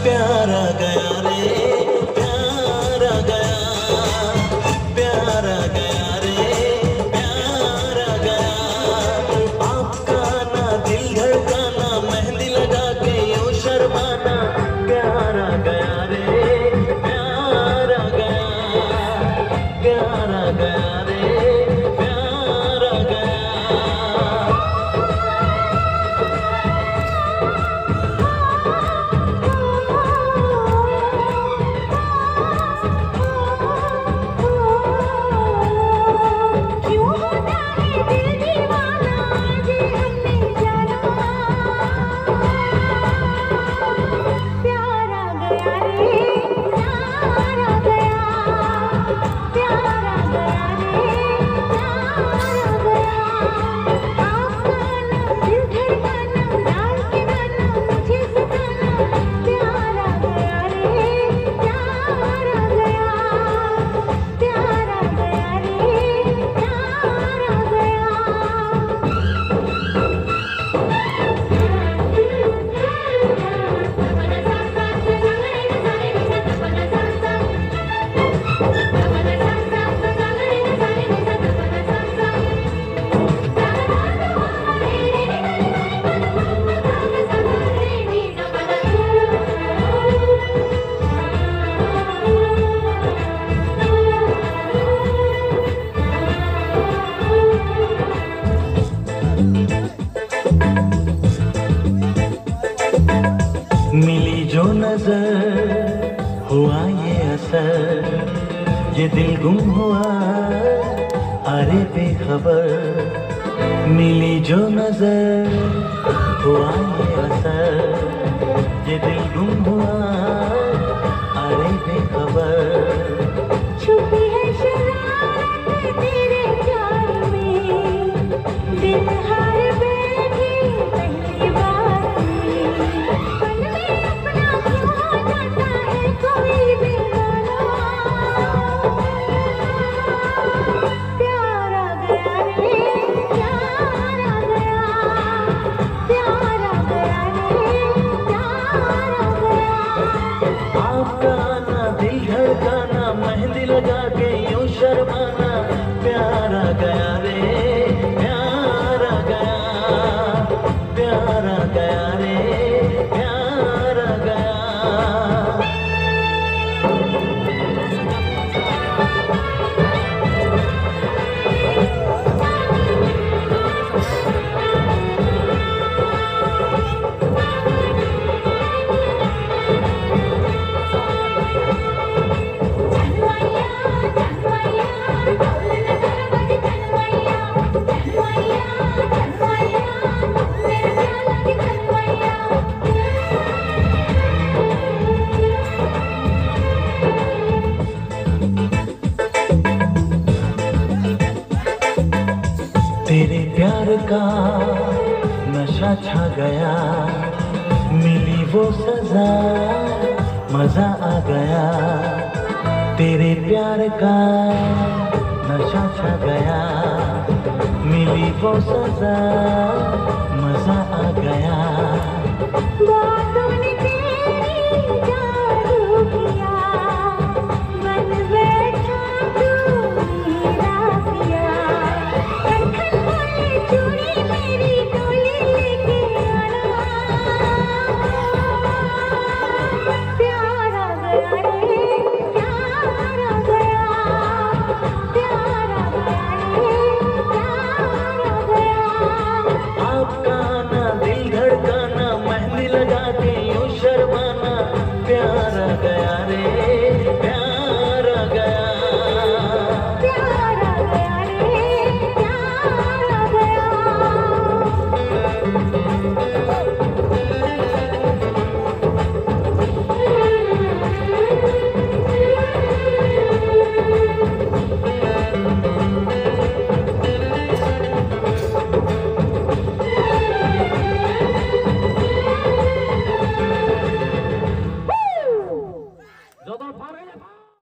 प्यार आ गया रे, प्यार आ गया, प्यार आ गया रे, प्यार आ गया। आपका ना दिल धड़काना, मेहंदी लगा के यूं शर्माना, प्यार आ गया रे, प्यार आ गया, प्यार आ गया रे, प्यार आ गया। मिली जो नजर हुआ ये असर, ये दिल गुम हुआ अरे बेखबर। मिली जो नजर हुआ ये असर, ये दिल गुम हुआ अरे बेखबर। छुपी है शरारत तेरे प्यार में, दिल हार बैठी पहली बार में। पल में अपना क्यों जाता है कोई बेगाना। प्यार आ गया रे, प्यार आ गया, प्यार आ गया रे, प्यार आ गया। आपका ना दिल धड़काना, मेहंदी लगा के यूं शर्माना, प्यार आ गया रे, प्यार आ गया, प्यार आ गया रे, प्यार आ गया। तेरे प्यार का नशा छा गया, मिली वो सजा मजा आ गया। तेरे प्यार का नशा छा गया, मिली वो सजा मजा आ गया। बातों ने तेरी जादू किया, बन बैठा तू मेरा पिया। कनखन बोले चूड़ी मेरी डोली लेके आना। प्यार आ गया रे, प्यार आ गया, प्यार आ गया रे, प्यार आ गया। आपका ना दिल धड़काना, मेहंदी लगा के यूं शर्माना, प्यार आ